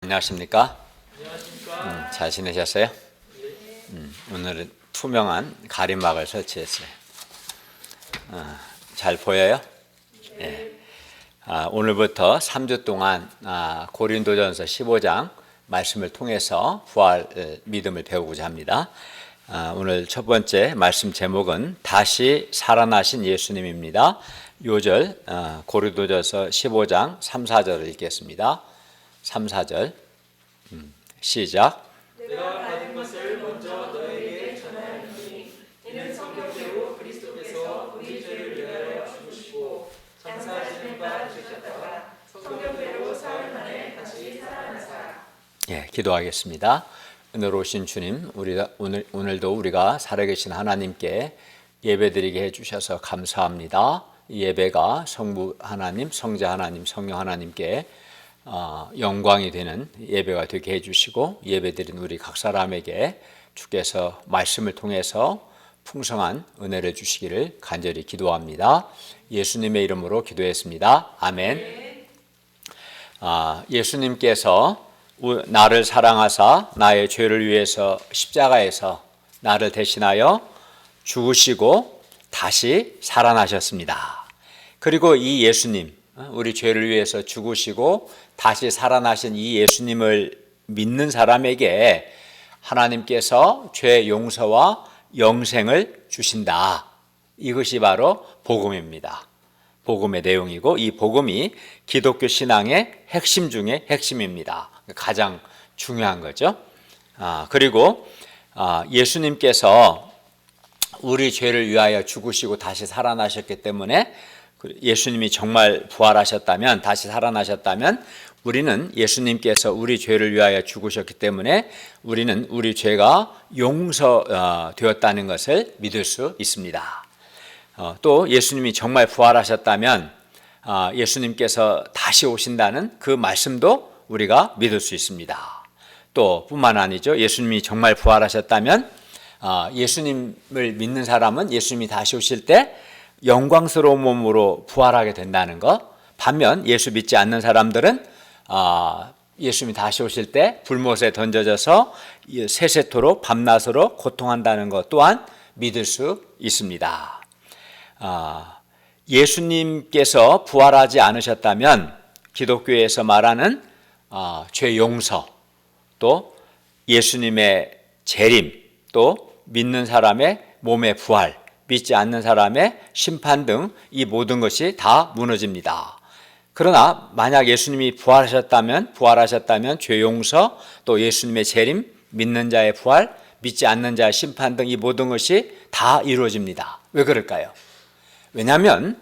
안녕하십니까? 잘 지내셨어요? 오늘은 투명한 가림막을 설치했어요. 잘 보여요? 네. 오늘부터 3주 동안 고린도전서 15장 말씀을 통해서 부활 믿음을 배우고자 합니다. 오늘 첫 번째 말씀 제목은 다시 살아나신 예수님입니다. 요절 고린도전서 15장 3, 4절을 읽겠습니다. 3, 4절 시작. 내가 받은 것을 먼저 너에게 전하였으니 이는 성경대로 그리스도께서 우리 죄를 위하여 죽으시고 장사하시는 바 되셨다가 성경대로 사흘 만에 다시 살아나사. 기도하겠습니다. 은혜로우신 주님, 오늘도 우리가 살아계신 하나님께 예배드리게 해주셔서 감사합니다. 이 예배가 성부 하나님, 성자 하나님, 성령 하나님께 영광이 되는 예배가 되게 해주시고 예배드린 우리 각 사람에게 주께서 말씀을 통해서 풍성한 은혜를 주시기를 간절히 기도합니다. 예수님의 이름으로 기도했습니다. 아멘. 예수님께서 나를 사랑하사 나의 죄를 위해서 십자가에서 나를 대신하여 죽으시고 다시 살아나셨습니다. 그리고 이 예수님, 우리 죄를 위해서 죽으시고 다시 살아나신 이 예수님을 믿는 사람에게 하나님께서 죄 용서와 영생을 주신다. 이것이 바로 복음입니다. 복음의 내용이고 이 복음이 기독교 신앙의 핵심 중에 핵심입니다. 가장 중요한 거죠. 그리고 예수님께서 우리 죄를 위하여 죽으시고 다시 살아나셨기 때문에 예수님이 정말 부활하셨다면, 다시 살아나셨다면 우리는 예수님께서 우리 죄를 위하여 죽으셨기 때문에 우리는 우리 죄가 용서되었다는 것을 믿을 수 있습니다. 또 예수님이 정말 부활하셨다면 예수님께서 다시 오신다는 그 말씀도 우리가 믿을 수 있습니다. 또 뿐만 아니죠. 예수님이 정말 부활하셨다면 예수님을 믿는 사람은 예수님이 다시 오실 때 영광스러운 몸으로 부활하게 된다는 것. 반면 예수 믿지 않는 사람들은 예수님이 다시 오실 때 불못에 던져져서 세세토록 밤낮으로 고통한다는 것 또한 믿을 수 있습니다. 예수님께서 부활하지 않으셨다면 기독교에서 말하는 죄 용서, 또 예수님의 재림, 또 믿는 사람의 몸의 부활, 믿지 않는 사람의 심판 등 이 모든 것이 다 무너집니다. 그러나 만약 예수님이 부활하셨다면 죄 용서, 또 예수님의 재림, 믿는 자의 부활, 믿지 않는 자의 심판 등 이 모든 것이 다 이루어집니다. 왜 그럴까요? 왜냐하면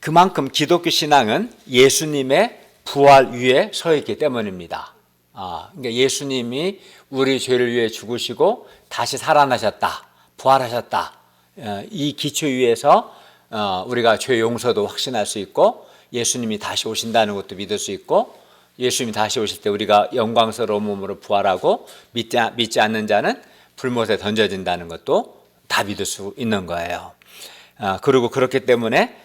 그만큼 기독교 신앙은 예수님의 부활 위에 서 있기 때문입니다. 그러니까 예수님이 우리 죄를 위해 죽으시고 다시 살아나셨다, 부활하셨다. 이 기초 위에서 우리가 죄 용서도 확신할 수 있고 예수님이 다시 오신다는 것도 믿을 수 있고 예수님이 다시 오실 때 우리가 영광스러운 몸으로 부활하고 믿지 않는 자는 불못에 던져진다는 것도 다 믿을 수 있는 거예요. 그리고 그렇기 때문에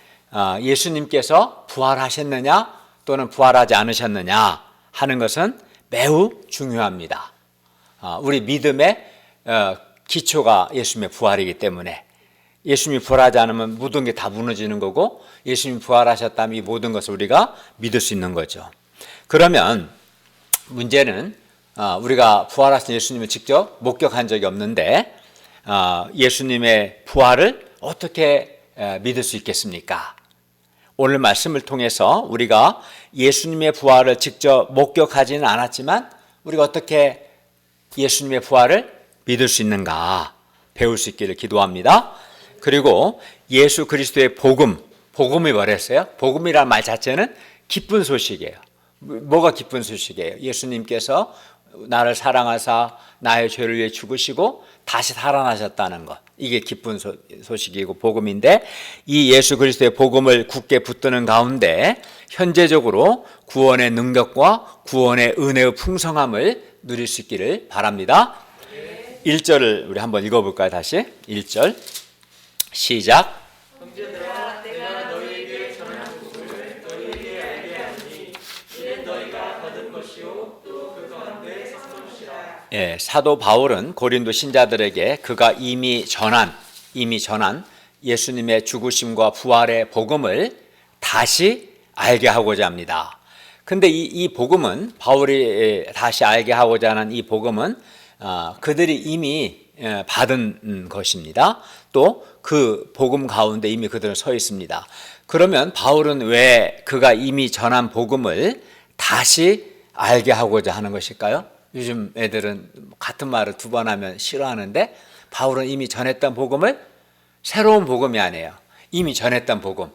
예수님께서 부활하셨느냐 또는 부활하지 않으셨느냐 하는 것은 매우 중요합니다. 우리 믿음의 기초가 예수님의 부활이기 때문에 예수님이 부활하지 않으면 모든 게 다 무너지는 거고 예수님이 부활하셨다면 이 모든 것을 우리가 믿을 수 있는 거죠. 그러면 문제는 우리가 부활하신 예수님을 직접 목격한 적이 없는데 예수님의 부활을 어떻게 믿을 수 있겠습니까? 오늘 말씀을 통해서 우리가 예수님의 부활을 직접 목격하지는 않았지만 우리가 어떻게 예수님의 부활을 믿을 수 있는가 배울 수 있기를 기도합니다. 그리고 예수 그리스도의 복음이 뭐랬어요? 복음이라는 말 자체는 기쁜 소식이에요. 뭐가 기쁜 소식이에요? 예수님께서 나를 사랑하사 나의 죄를 위해 죽으시고 다시 살아나셨다는 것. 이게 기쁜 소식이고 복음인데 이 예수 그리스도의 복음을 굳게 붙드는 가운데 현재적으로 구원의 능력과 구원의 은혜의 풍성함을 누릴 수 있기를 바랍니다. 1절을 우리 한번 읽어볼까요? 다시 1절 시작. 형제들아, 내가 너희에게 전한 복음을 너희에게 알게 하니 이는 너희가 받은 것이요 또 그 가운데 선 것이라. 예, 사도 바울은 고린도 신자들에게 그가 이미 전한 예수님의 죽으심과 부활의 복음을 다시 알게 하고자 합니다. 근데 이 복음은, 바울이 다시 알게 하고자 하는 이 복음은 그들이 이미 받은 것입니다. 또 그 복음 가운데 이미 그들은 서 있습니다. 그러면 바울은 왜 그가 이미 전한 복음을 다시 알게 하고자 하는 것일까요? 요즘 애들은 같은 말을 두 번 하면 싫어하는데, 바울은 이미 전했던 복음을, 새로운 복음이 아니에요. 이미 전했던 복음.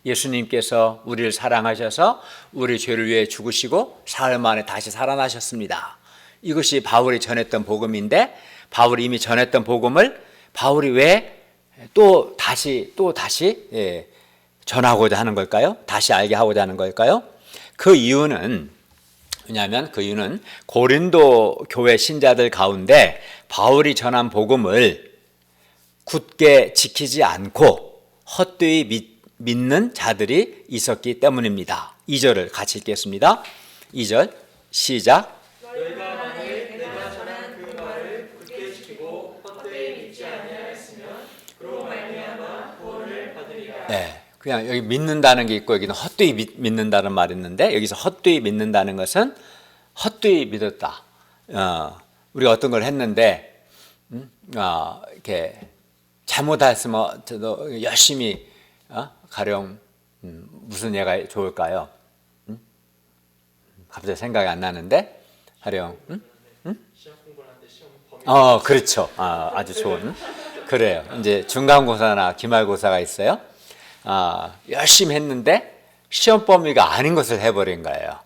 예수님께서 우리를 사랑하셔서 우리 죄를 위해 죽으시고 사흘 만에 다시 살아나셨습니다. 이것이 바울이 전했던 복음인데, 바울이 이미 전했던 복음을 바울이 왜 또 다시 전하고자 하는 걸까요? 다시 알게 하고자 하는 걸까요? 그 이유는 고린도 교회 신자들 가운데 바울이 전한 복음을 굳게 지키지 않고 헛되이 믿는 자들이 있었기 때문입니다. 2절을 같이 읽겠습니다. 2절 시작. 너희가 만일 내가 전한 그 말을 굳게 지키고 헛되이 믿지 아니하였으면 그로 말미암아 구원을 받으리라. 네, 그냥 여기 믿는다는 게 있고 여기는 헛되이 믿는다는 말이 있는데, 여기서 헛되이 믿는다는 것은 헛되이 믿었다. 우리가 어떤 걸 했는데 이렇게 잘못했으면 저도 열심히 가령 무슨 예가 좋을까요? 갑자기 생각이 안 나는데, 가령 시험 공부를 하는데 시험 범위. 그렇죠. 아주 좋은. 그래요. 이제 중간고사나 기말고사가 있어요. 열심히 했는데 시험 범위가 아닌 것을 해버린 거예요.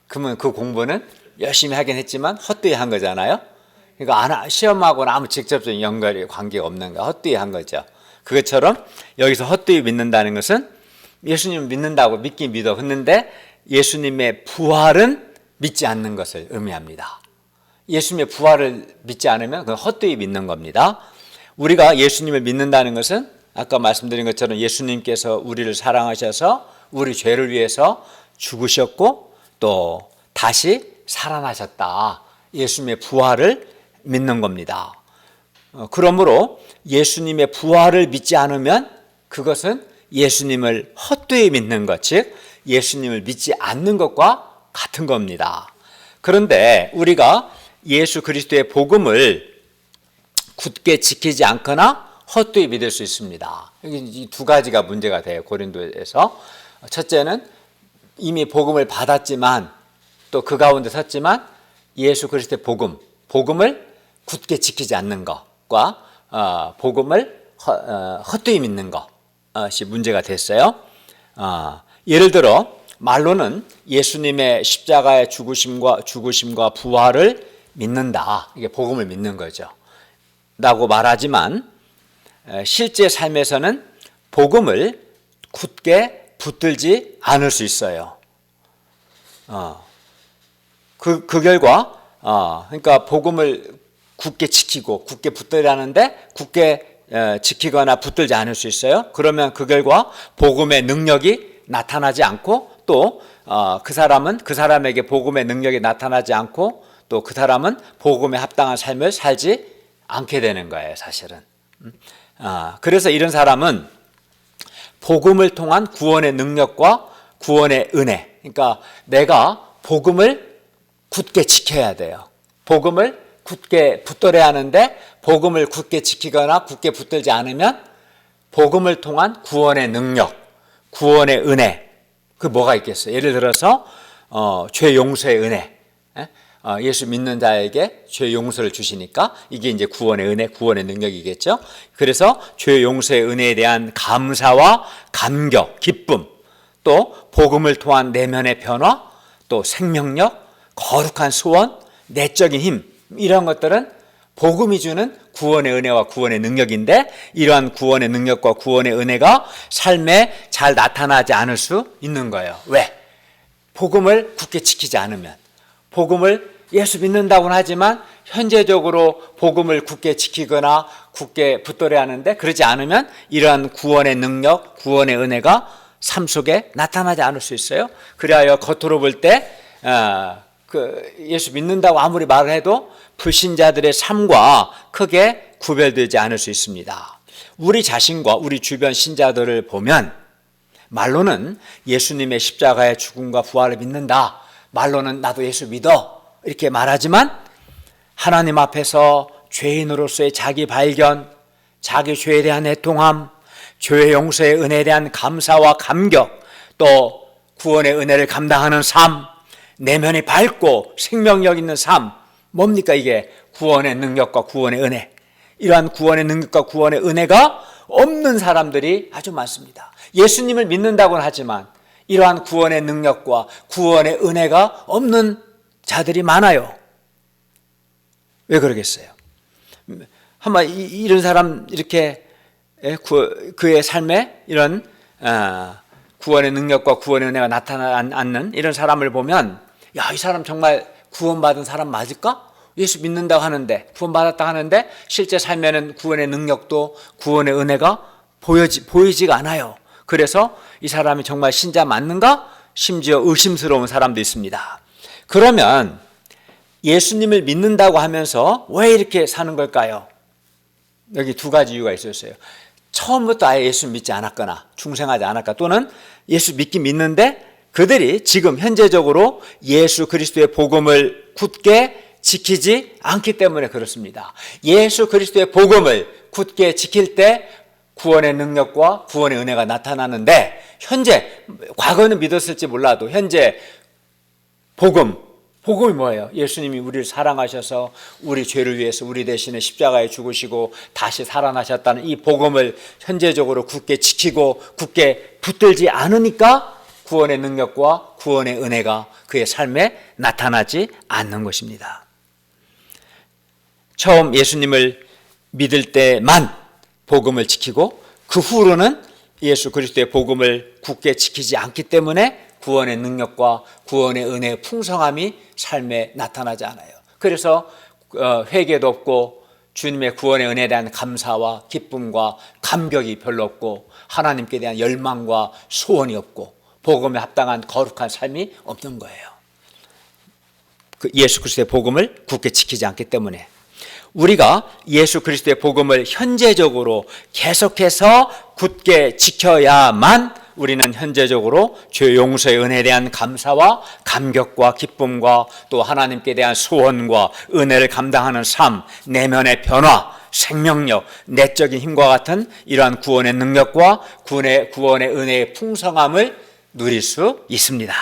그러면 그 공부는 열심히 하긴 했지만 헛되이 한 거잖아요. 그러니까 시험하고는 아무 직접적인 연결이 관계가 없는 거, 헛되이 한 거죠. 그것처럼 여기서 헛되이 믿는다는 것은 예수님을 믿는다고 믿긴 믿어. 했는데 예수님의 부활은 믿지 않는 것을 의미합니다. 예수님의 부활을 믿지 않으면 그건 헛되이 믿는 겁니다. 우리가 예수님을 믿는다는 것은 아까 말씀드린 것처럼 예수님께서 우리를 사랑하셔서 우리 죄를 위해서 죽으셨고 또 다시 살아나셨다. 예수님의 부활을 믿는 겁니다. 그러므로 예수님의 부활을 믿지 않으면 그것은 예수님을 헛되이 믿는 것, 즉 예수님을 믿지 않는 것과 같은 겁니다. 그런데 우리가 예수 그리스도의 복음을 굳게 지키지 않거나 헛되이 믿을 수 있습니다. 여기 이 두 가지가 문제가 돼요. 고린도에서. 첫째는 이미 복음을 받았지만 또 그 가운데 섰지만 예수 그리스도의 복음을 굳게 지키지 않는 것과 복음을 헛되이 믿는 것이 문제가 됐어요. 예를 들어 말로는 예수님의 십자가의 죽으심과 부활을 믿는다. 이게 복음을 믿는 거죠. 라고 말하지만 실제 삶에서는 복음을 굳게 붙들지 않을 수 있어요. 그 결과 그러니까 복음을 굳게 지키고 굳게 붙들라는데 굳게 지키거나 붙들지 않을 수 있어요. 그러면 그 결과 복음의 능력이 나타나지 않고 또 그 사람에게 복음의 능력이 나타나지 않고 또 그 사람은 복음에 합당한 삶을 살지 않게 되는 거예요, 사실은. 그래서 이런 사람은 복음을 통한 구원의 능력과 구원의 은혜, 그러니까 내가 복음을 굳게 지켜야 돼요. 복음을 굳게 붙들어야 하는데 복음을 굳게 지키거나 굳게 붙들지 않으면 복음을 통한 구원의 능력, 구원의 은혜, 그 뭐가 있겠어요? 예를 들어서 죄 용서의 은혜, 예수 믿는 자에게 죄 용서를 주시니까 이게 이제 구원의 은혜, 구원의 능력이겠죠. 그래서 죄 용서의 은혜에 대한 감사와 감격, 기쁨, 또 복음을 통한 내면의 변화, 또 생명력, 거룩한 소원, 내적인 힘, 이런 것들은 복음이 주는 구원의 은혜와 구원의 능력인데 이러한 구원의 능력과 구원의 은혜가 삶에 잘 나타나지 않을 수 있는 거예요. 왜? 복음을 굳게 지키지 않으면. 복음을 예수 믿는다고는 하지만 현재적으로 복음을 굳게 지키거나 굳게 붙들어야 하는데 그러지 않으면 이러한 구원의 능력, 구원의 은혜가 삶 속에 나타나지 않을 수 있어요. 그리하여 겉으로 볼 때 예수 믿는다고 아무리 말을 해도 불신자들의 삶과 크게 구별되지 않을 수 있습니다. 우리 자신과 우리 주변 신자들을 보면 말로는 예수님의 십자가의 죽음과 부활을 믿는다, 말로는 나도 예수 믿어 이렇게 말하지만 하나님 앞에서 죄인으로서의 자기 발견, 자기 죄에 대한 애통함, 죄 용서의 은혜에 대한 감사와 감격, 또 구원의 은혜를 감당하는 삶, 내면이 밝고 생명력 있는 삶, 뭡니까 이게? 구원의 능력과 구원의 은혜. 이러한 구원의 능력과 구원의 은혜가 없는 사람들이 아주 많습니다. 예수님을 믿는다고는 하지만 이러한 구원의 능력과 구원의 은혜가 없는 자들이 많아요. 왜 그러겠어요? 한번 이런 사람 이렇게 그의 삶에 이런 구원의 능력과 구원의 은혜가 나타나지 않는 이런 사람을 보면 야, 이 사람 정말 구원받은 사람 맞을까? 예수 믿는다고 하는데 구원받았다 하는데 실제 삶에는 구원의 능력도 구원의 은혜가 보이지가 않아요. 그래서 이 사람이 정말 신자 맞는가? 심지어 의심스러운 사람도 있습니다. 그러면 예수님을 믿는다고 하면서 왜 이렇게 사는 걸까요? 여기 두 가지 이유가 있었어요. 처음부터 아예 예수 믿지 않았거나 중생하지 않았거나 또는 예수 믿긴 믿는데 그들이 지금 현재적으로 예수 그리스도의 복음을 굳게 지키지 않기 때문에 그렇습니다. 예수 그리스도의 복음을 굳게 지킬 때 구원의 능력과 구원의 은혜가 나타나는데 현재 과거는 믿었을지 몰라도 현재 복음이 뭐예요? 예수님이 우리를 사랑하셔서 우리 죄를 위해서 우리 대신에 십자가에 죽으시고 다시 살아나셨다는 이 복음을 현재적으로 굳게 지키고 굳게 붙들지 않으니까 구원의 능력과 구원의 은혜가 그의 삶에 나타나지 않는 것입니다. 처음 예수님을 믿을 때만 복음을 지키고 그 후로는 예수 그리스도의 복음을 굳게 지키지 않기 때문에 구원의 능력과 구원의 은혜의 풍성함이 삶에 나타나지 않아요. 그래서 회개도 없고 주님의 구원의 은혜에 대한 감사와 기쁨과 감격이 별로 없고 하나님께 대한 열망과 소원이 없고 복음에 합당한 거룩한 삶이 없는 거예요. 예수 그리스도의 복음을 굳게 지키지 않기 때문에 우리가 예수 그리스도의 복음을 현재적으로 계속해서 굳게 지켜야만 우리는 현재적으로 죄 용서의 은혜에 대한 감사와 감격과 기쁨과 또 하나님께 대한 소원과 은혜를 감당하는 삶, 내면의 변화, 생명력, 내적인 힘과 같은 이러한 구원의 능력과 구원의 은혜의 풍성함을 누릴 수 있습니다.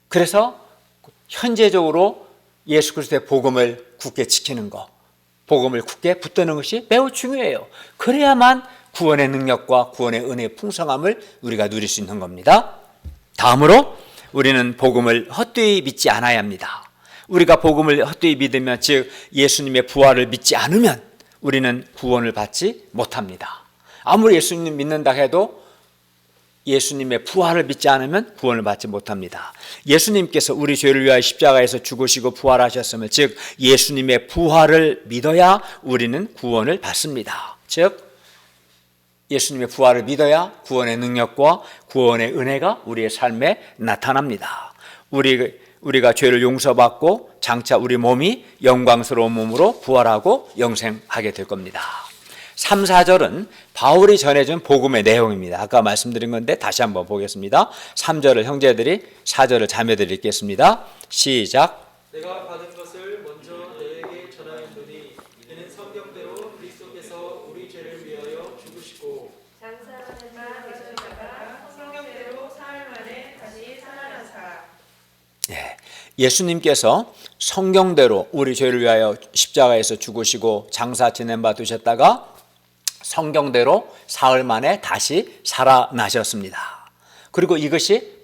그래서 현재적으로 예수 그리스도의 복음을 굳게 지키는 것, 복음을 굳게 붙드는 것이 매우 중요해요. 그래야만 구원의 능력과 구원의 은혜의 풍성함을 우리가 누릴 수 있는 겁니다. 다음으로 우리는 복음을 헛되이 믿지 않아야 합니다. 우리가 복음을 헛되이 믿으면 즉 예수님의 부활을 믿지 않으면 우리는 구원을 받지 못합니다. 아무리 예수님 믿는다 해도 예수님의 부활을 믿지 않으면 구원을 받지 못합니다. 예수님께서 우리 죄를 위하여 십자가에서 죽으시고 부활하셨음을 즉 예수님의 부활을 믿어야 우리는 구원을 받습니다. 즉 예수님의 부활을 믿어야 구원의 능력과 구원의 은혜가 우리의 삶에 나타납니다. 우리가 죄를 용서받고 장차 우리 몸이 영광스러운 몸으로 부활하고 영생하게 될 겁니다. 3, 4절은 바울이 전해준 복음의 내용입니다. 아까 말씀드린 건데 다시 한번 보겠습니다. 3절을 형제들이 4절을 자매들이 읽겠습니다. 시작. 내가 받은 것을 먼저 너에게 전하였노니 이는 성경대로 그리스도께서 우리 죄를 위하여 죽으시고 장사하는 바 되셨다가 성경대로 사흘 만에 다시 살아나사. 예수님께서 성경대로 우리 죄를 위하여 십자가에서 죽으시고 장사 지낸 바 되셨다가 성경대로 사흘 만에 다시 살아나셨습니다. 그리고 이것이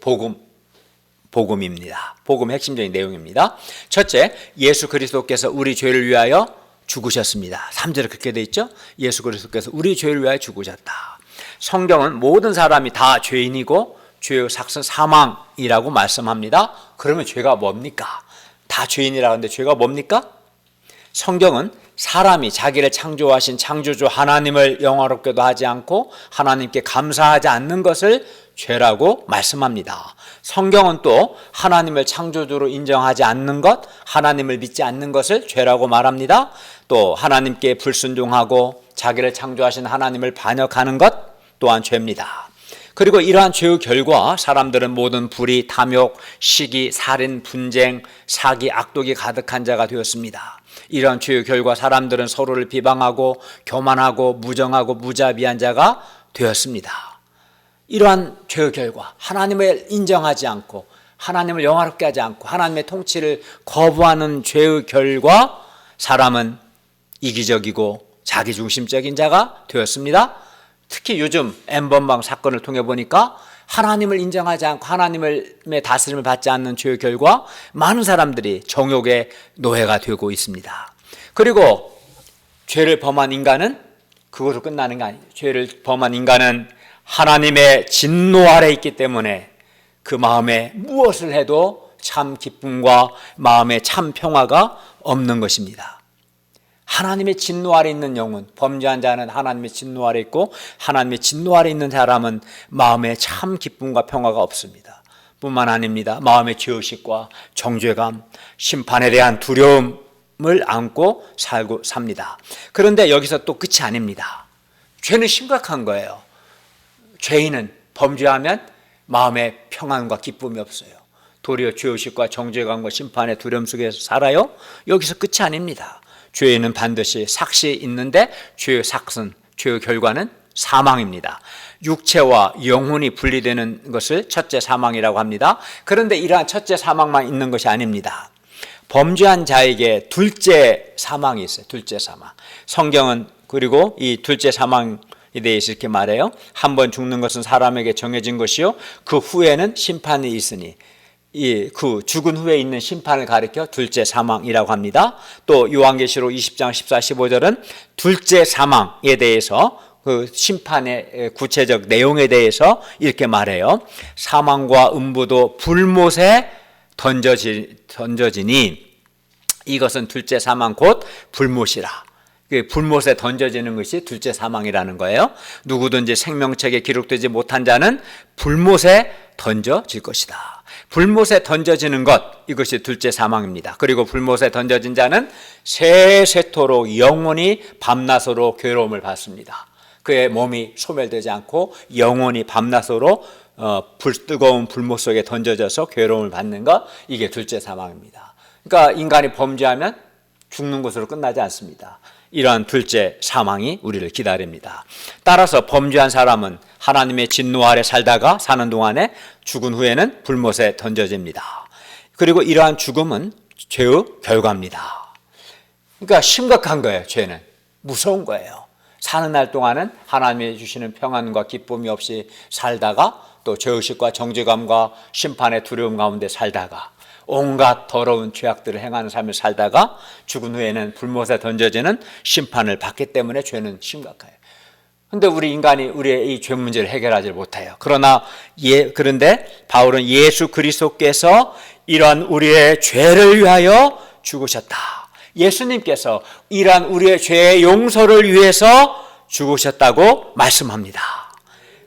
복음입니다. 복음의 핵심적인 내용입니다. 첫째, 예수 그리스도께서 우리 죄를 위하여 죽으셨습니다. 3절에 그렇게 돼 있죠? 예수 그리스도께서 우리 죄를 위하여 죽으셨다. 성경은 모든 사람이 다 죄인이고 죄의 삭은 사망이라고 말씀합니다. 그러면 죄가 뭡니까? 다 죄인이라고 하는데 죄가 뭡니까? 성경은 사람이 자기를 창조하신 창조주 하나님을 영화롭게도 하지 않고 하나님께 감사하지 않는 것을 죄라고 말씀합니다. 성경은 또 하나님을 창조주로 인정하지 않는 것, 하나님을 믿지 않는 것을 죄라고 말합니다. 또 하나님께 불순종하고 자기를 창조하신 하나님을 반역하는 것 또한 죄입니다. 그리고 이러한 죄의 결과 사람들은 모든 불의, 탐욕, 시기, 살인, 분쟁, 사기, 악독이 가득한 자가 되었습니다. 이러한 죄의 결과 사람들은 서로를 비방하고 교만하고 무정하고 무자비한 자가 되었습니다. 이러한 죄의 결과 하나님을 인정하지 않고 하나님을 영화롭게 하지 않고 하나님의 통치를 거부하는 죄의 결과 사람은 이기적이고 자기중심적인 자가 되었습니다. 특히 요즘 N번방 사건을 통해 보니까 하나님을 인정하지 않고 하나님의 다스림을 받지 않는 죄의 결과 많은 사람들이 정욕의 노예가 되고 있습니다. 그리고 죄를 범한 인간은 그것으로 끝나는 게 아니에요. 죄를 범한 인간은 하나님의 진노 아래 있기 때문에 그 마음에 무엇을 해도 참 기쁨과 마음에 참 평화가 없는 것입니다. 하나님의 진노 아래 있는 영혼, 범죄한 자는 하나님의 진노 아래 있고 하나님의 진노 아래 있는 사람은 마음에 참 기쁨과 평화가 없습니다. 뿐만 아닙니다. 마음의 죄의식과 정죄감, 심판에 대한 두려움을 안고 살고 삽니다. 그런데 여기서 또 끝이 아닙니다. 죄는 심각한 거예요. 죄인은 범죄하면 마음에 평안과 기쁨이 없어요. 도리어 죄의식과 정죄감과 심판의 두려움 속에서 살아요. 여기서 끝이 아닙니다. 죄에는 반드시 삭이 있는데 죄의 삭은, 죄의 결과는 사망입니다. 육체와 영혼이 분리되는 것을 첫째 사망이라고 합니다. 그런데 이러한 첫째 사망만 있는 것이 아닙니다. 범죄한 자에게 둘째 사망이 있어요. 둘째 사망. 성경은 그리고 이 둘째 사망에 대해서 이렇게 말해요. 한 번 죽는 것은 사람에게 정해진 것이요 그 후에는 심판이 있으니 그 죽은 후에 있는 심판을 가리켜 둘째 사망이라고 합니다. 또 요한계시록 20장 14, 15절은 둘째 사망에 대해서 그 심판의 구체적 내용에 대해서 이렇게 말해요. 사망과 음부도 불못에 던져지니 이것은 둘째 사망 곧 불못이라. 불못에 던져지는 것이 둘째 사망이라는 거예요. 누구든지 생명책에 기록되지 못한 자는 불못에 던져질 것이다. 불못에 던져지는 것, 이것이 둘째 사망입니다. 그리고 불못에 던져진 자는 세세토록 영원히 밤낮으로 괴로움을 받습니다. 그의 몸이 소멸되지 않고 영원히 밤낮으로 뜨거운 불못 속에 던져져서 괴로움을 받는 것, 이게 둘째 사망입니다. 그러니까 인간이 범죄하면 죽는 것으로 끝나지 않습니다. 이러한 둘째 사망이 우리를 기다립니다. 따라서 범죄한 사람은 하나님의 진노 아래 살다가 사는 동안에 죽은 후에는 불못에 던져집니다. 그리고 이러한 죽음은 죄의 결과입니다. 그러니까 심각한 거예요. 죄는 무서운 거예요. 사는 날 동안은 하나님이 주시는 평안과 기쁨이 없이 살다가 또 죄의식과 정죄감과 심판의 두려움 가운데 살다가 온갖 더러운 죄악들을 행하는 삶을 살다가 죽은 후에는 불못에 던져지는 심판을 받기 때문에 죄는 심각해요. 그런데 우리 인간이 우리의 이 죄 문제를 해결하지 못해요. 그런데 바울은 예수 그리스도께서 이러한 우리의 죄를 위하여 죽으셨다. 예수님께서 이러한 우리의 죄의 용서를 위해서 죽으셨다고 말씀합니다.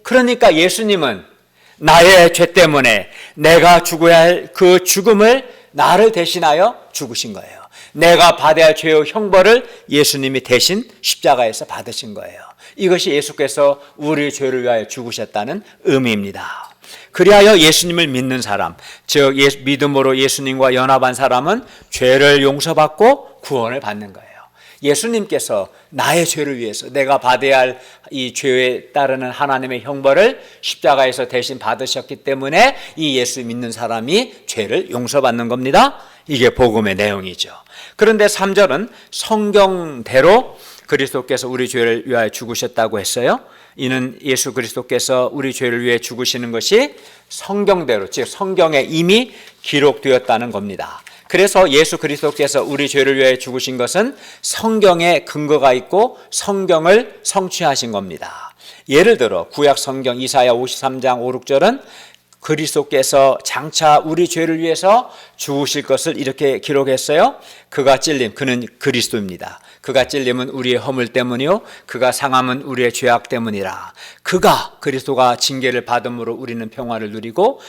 그러니까 예수님은 나의 죄 때문에 내가 죽어야 할 그 죽음을 나를 대신하여 죽으신 거예요. 내가 받아야 할 죄의 형벌을 예수님이 대신 십자가에서 받으신 거예요. 이것이 예수께서 우리의 죄를 위하여 죽으셨다는 의미입니다. 그리하여 예수님을 믿는 사람, 즉 믿음으로 예수님과 연합한 사람은 죄를 용서받고 구원을 받는 거예요. 예수님께서 나의 죄를 위해서 내가 받아야 할 이 죄에 따르는 하나님의 형벌을 십자가에서 대신 받으셨기 때문에 이 예수 믿는 사람이 죄를 용서받는 겁니다. 이게 복음의 내용이죠. 그런데 3절은 성경대로 그리스도께서 우리 죄를 위하여 죽으셨다고 했어요. 이는 예수 그리스도께서 우리 죄를 위해 죽으시는 것이 성경대로, 즉 성경에 이미 기록되었다는 겁니다. 그래서 예수 그리스도께서 우리 죄를 위해 죽으신 것은 성경에 근거가 있고 성경을 성취하신 겁니다. 예를 들어 구약 성경 이사야 53장 5, 6절은 그리스도께서 장차 우리 죄를 위해서 죽으실 것을 이렇게 기록했어요. 그가 찔림, 그는 그리스도입니다. 그가 찔림은 우리의 허물 때문이요 그가 상함은 우리의 죄악 때문이라. 그리스도가 징계를 받음으로 우리는 평화를 누리고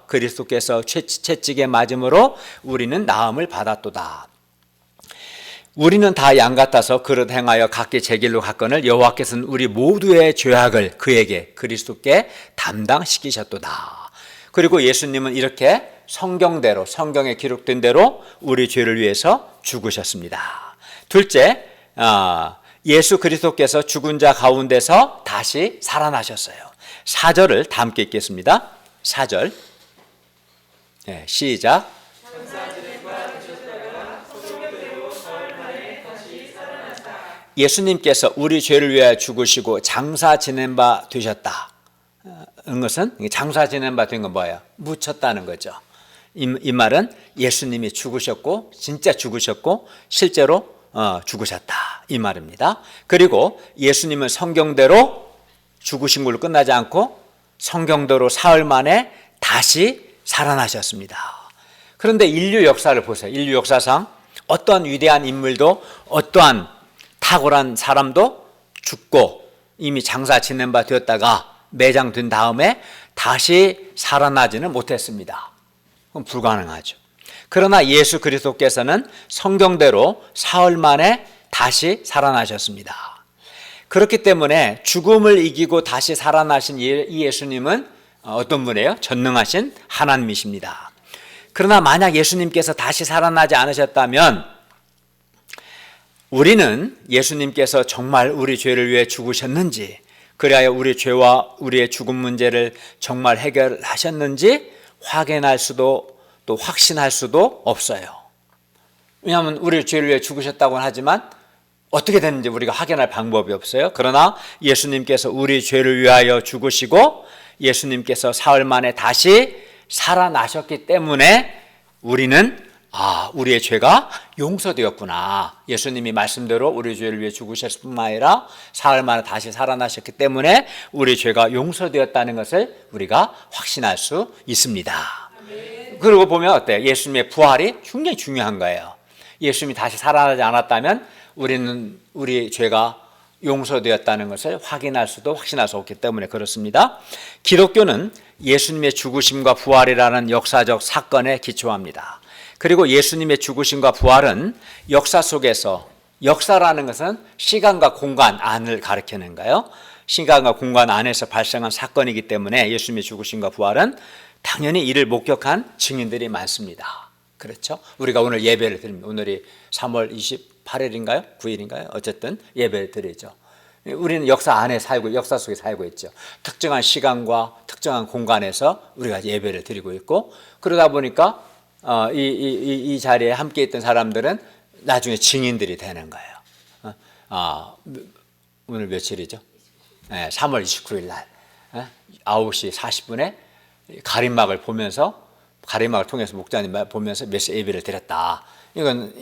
그리스도께서 채찍에 맞음으로 우리는 나음을 받았도다. 우리는 다 양 같아서 그릇 행하여 각기 제 길로 갔거늘 여호와께서는 우리 모두의 죄악을 그에게 그리스도께 담당시키셨도다. 그리고 예수님은 이렇게 성경에 기록된 대로 우리 죄를 위해서 죽으셨습니다. 둘째, 예수 그리스도께서 죽은 자 가운데서 다시 살아나셨어요. 4절을 다 함께 읽겠습니다. 4절 시작. 예수님께서 우리 죄를 위하여 죽으시고 장사 지낸 바 되셨다. 것은 장사 지낸 바 된 건 뭐예요? 묻혔다는 거죠. 이 말은 예수님이 죽으셨고 진짜 죽으셨고 실제로 죽으셨다 이 말입니다. 그리고 예수님은 성경대로 죽으신 걸로 끝나지 않고 성경대로 사흘 만에 다시 살아나셨습니다. 그런데 인류 역사를 보세요. 인류 역사상 어떠한 위대한 인물도 어떠한 탁월한 사람도 죽고 이미 장사 지낸 바 되었다가 매장된 다음에 다시 살아나지는 못했습니다. 그건 불가능하죠. 그러나 예수 그리스도께서는 성경대로 사흘 만에 다시 살아나셨습니다. 그렇기 때문에 죽음을 이기고 다시 살아나신 이 예수님은 어떤 분이에요? 전능하신 하나님이십니다. 그러나 만약 예수님께서 다시 살아나지 않으셨다면 우리는 예수님께서 정말 우리 죄를 위해 죽으셨는지, 그리하여 우리 죄와 우리의 죽음 문제를 정말 해결하셨는지 확인할 수도 또 확신할 수도 없어요. 왜냐하면 우리 죄를 위해 죽으셨다고는 하지만 어떻게 됐는지 우리가 확인할 방법이 없어요. 그러나 예수님께서 우리 죄를 위하여 죽으시고 예수님께서 사흘 만에 다시 살아나셨기 때문에 우리는 우리의 죄가 용서되었구나. 예수님이 말씀대로 우리 죄를 위해 죽으셨을 뿐만 아니라 사흘 만에 다시 살아나셨기 때문에 우리 죄가 용서되었다는 것을 우리가 확신할 수 있습니다. 그리고 보면 어때요? 예수님의 부활이 굉장히 중요한 거예요. 예수님이 다시 살아나지 않았다면 우리는 우리 죄가 용서되었다는 것을 확인할 수도 확신할 수 없기 때문에 그렇습니다. 기독교는 예수님의 죽으심과 부활이라는 역사적 사건에 기초합니다. 그리고 예수님의 죽으심과 부활은 역사 속에서, 역사라는 것은 시간과 공간 안을 가리키는 거예요. 시간과 공간 안에서 발생한 사건이기 때문에 예수님의 죽으심과 부활은 당연히 이를 목격한 증인들이 많습니다. 그렇죠? 우리가 오늘 예배를 드립니다. 오늘이 3월 28일인가요? 9일인가요? 어쨌든 예배를 드리죠. 우리는 역사 안에 살고, 역사 속에 살고 있죠. 특정한 시간과 특정한 공간에서 우리가 예배를 드리고 있고, 그러다 보니까 이 자리에 함께 있던 사람들은 나중에 증인들이 되는 거예요. 오늘 며칠이죠? 3월 29일 날 9시 40분에 가림막을 통해서 목자님 보면서 메시 예배를 드렸다. 이건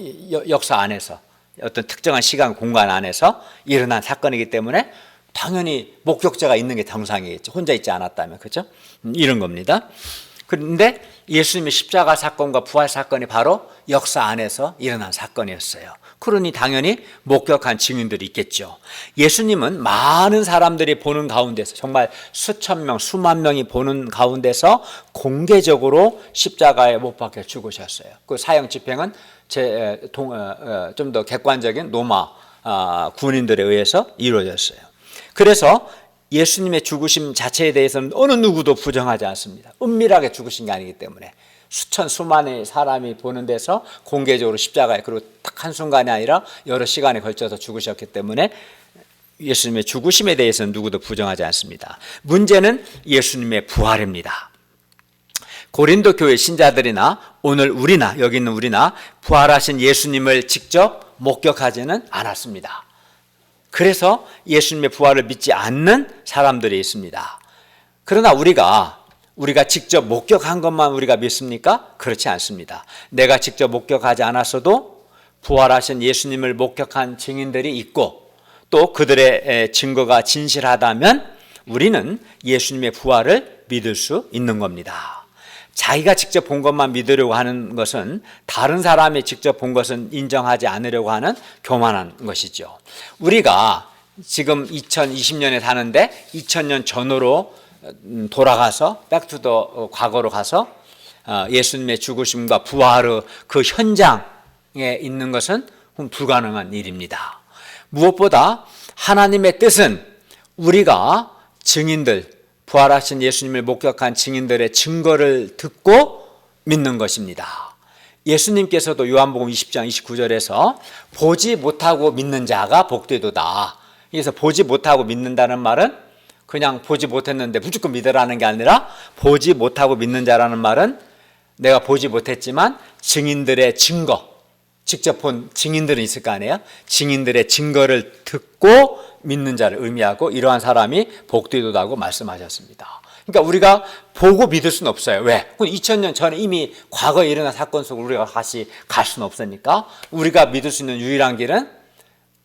역사 안에서 어떤 특정한 시간 공간 안에서 일어난 사건이기 때문에 당연히 목격자가 있는 게 정상이겠죠. 혼자 있지 않았다면. 그렇죠? 이런 겁니다. 그런데 예수님의 십자가 사건과 부활 사건이 바로 역사 안에서 일어난 사건이었어요. 그러니 당연히 목격한 증인들이 있겠죠. 예수님은 많은 사람들이 보는 가운데서, 정말 수천 명, 수만 명이 보는 가운데서 공개적으로 십자가에 못 박혀 죽으셨어요. 그 사형 집행은 좀 더 객관적인 로마 군인들에 의해서 이루어졌어요. 그래서 예수님의 죽으심 자체에 대해서는 어느 누구도 부정하지 않습니다. 은밀하게 죽으신 게 아니기 때문에 수천 수만의 사람이 보는 데서 공개적으로 십자가에, 그리고 딱 한순간이 아니라 여러 시간에 걸쳐서 죽으셨기 때문에 예수님의 죽으심에 대해서는 누구도 부정하지 않습니다. 문제는 예수님의 부활입니다. 고린도 교회 신자들이나 오늘 우리나, 여기 있는 우리나 부활하신 예수님을 직접 목격하지는 않았습니다. 그래서 예수님의 부활을 믿지 않는 사람들이 있습니다. 그러나 우리가 직접 목격한 것만 우리가 믿습니까? 그렇지 않습니다. 내가 직접 목격하지 않았어도 부활하신 예수님을 목격한 증인들이 있고, 또 그들의 증거가 진실하다면 우리는 예수님의 부활을 믿을 수 있는 겁니다. 자기가 직접 본 것만 믿으려고 하는 것은 다른 사람이 직접 본 것은 인정하지 않으려고 하는 교만한 것이죠. 우리가 지금 2020년에 사는데 2000년 전으로 돌아가서 백투더 과거로 가서 예수님의 죽으심과 부활의 그 현장에 있는 것은 불가능한 일입니다. 무엇보다 하나님의 뜻은 우리가 증인들, 부활하신 예수님을 목격한 증인들의 증거를 듣고 믿는 것입니다. 예수님께서도 요한복음 20장 29절에서 보지 못하고 믿는 자가 복되도다. 그래서 보지 못하고 믿는다는 말은 그냥 보지 못했는데 무조건 믿으라는 게 아니라 보지 못하고 믿는 자라는 말은 내가 보지 못했지만 증인들의 증거, 직접 본 증인들은 있을 거 아니에요? 증인들의 증거를 듣고 믿는 자를 의미하고 이러한 사람이 복되도다고 말씀하셨습니다. 그러니까 우리가 보고 믿을 수는 없어요. 왜? 2000년 전에 이미 과거에 일어난 사건 속으로 우리가 다시 갈 수는 없으니까 우리가 믿을 수 있는 유일한 길은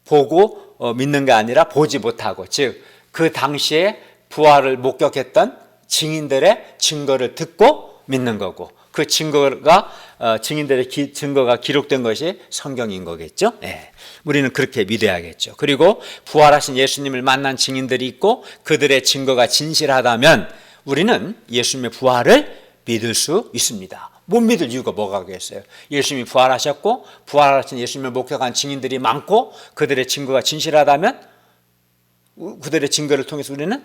보고 믿는 게 아니라 보지 못하고, 즉 그 당시에 부활을 목격했던 증인들의 증거를 듣고 믿는 거고, 그 증거가 증인들의 증거가 기록된 것이 성경인 거겠죠. 네. 우리는 그렇게 믿어야겠죠. 그리고 부활하신 예수님을 만난 증인들이 있고 그들의 증거가 진실하다면 우리는 예수님의 부활을 믿을 수 있습니다. 못 믿을 이유가 뭐가 겠어요? 예수님이 부활하셨고 부활하신 예수님을 목격한 증인들이 많고 그들의 증거가 진실하다면 그들의 증거를 통해서 우리는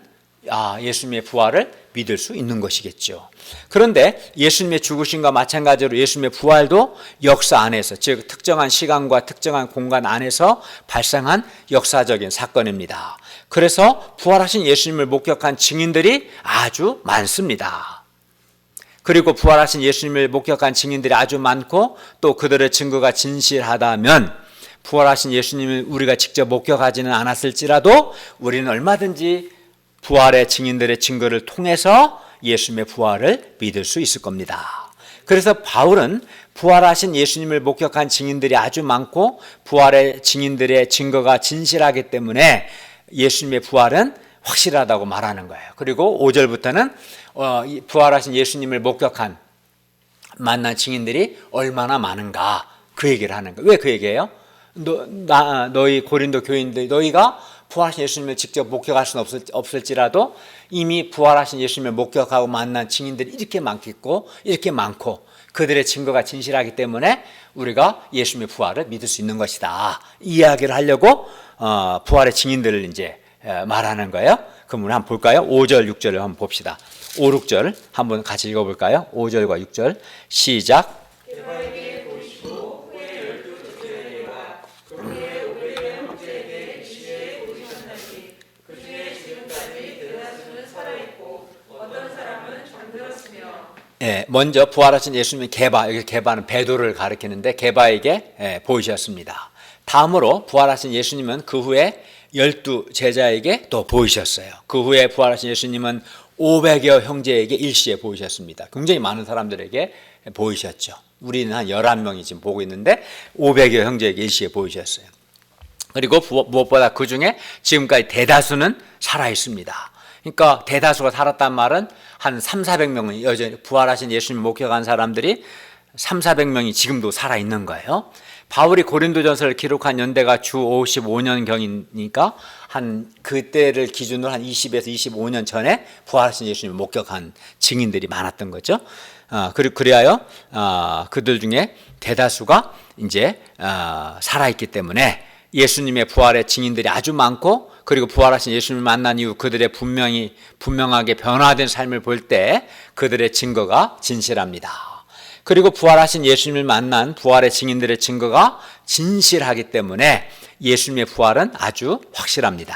예수님의 부활을 믿을 수 있는 것이겠죠. 그런데 예수님의 죽으심과 마찬가지로 예수님의 부활도 역사 안에서, 즉 특정한 시간과 특정한 공간 안에서 발생한 역사적인 사건입니다. 그래서 부활하신 예수님을 목격한 증인들이 아주 많습니다. 그리고 부활하신 예수님을 목격한 증인들이 아주 많고 또 그들의 증거가 진실하다면 부활하신 예수님을 우리가 직접 목격하지는 않았을지라도 우리는 얼마든지 부활의 증인들의 증거를 통해서 예수님의 부활을 믿을 수 있을 겁니다. 그래서 바울은 부활하신 예수님을 목격한 증인들이 아주 많고 부활의 증인들의 증거가 진실하기 때문에 예수님의 부활은 확실하다고 말하는 거예요. 그리고 5절부터는 부활하신 예수님을 목격한 만난 증인들이 얼마나 많은가 그 얘기를 하는 거예요. 왜 그 얘기예요? 너희 고린도 교인들, 너희가 부활하신 예수님을 직접 목격할 수는 없을지라도 이미 부활하신 예수님을 목격하고 만난 증인들이 이렇게 많겠고 이렇게 많고 그들의 증거가 진실하기 때문에 우리가 예수님의 부활을 믿을 수 있는 것이다. 이 이야기를 하려고 부활의 증인들을 이제 말하는 거예요. 그럼 우리 한번 볼까요? 5절, 6절을 한번 봅시다. 5, 6절 한번 같이 읽어볼까요? 5절과 6절 시작. 먼저 부활하신 예수님의 게바, 여기 게바는 베드로를 가리키는데 게바에게 보이셨습니다. 다음으로 부활하신 예수님은 그 후에 12 제자에게 또 보이셨어요. 그 후에 부활하신 예수님은 500여 형제에게 일시에 보이셨습니다. 굉장히 많은 사람들에게 보이셨죠. 우리는 한 11명이 지금 보고 있는데 500여 형제에게 일시에 보이셨어요. 그리고 무엇보다 그 중에 지금까지 대다수는 살아 있습니다. 그러니까 대다수가 살았단 말은 한 300~400명은 여전히 부활하신 예수님 목격한 사람들이 300~400명이 지금도 살아있는 거예요. 바울이 고린도전서를 기록한 연대가 주 55년경이니까 한 그때를 기준으로 한 20에서 25년 전에 부활하신 예수님을 목격한 증인들이 많았던 거죠. 그리하여 그들 중에 대다수가 이제 살아있기 때문에 예수님의 부활의 증인들이 아주 많고 그리고 부활하신 예수님을 만난 이후 그들의 분명하게 변화된 삶을 볼 때 그들의 증거가 진실합니다. 그리고 부활하신 예수님을 만난 부활의 증인들의 증거가 진실하기 때문에 예수님의 부활은 아주 확실합니다.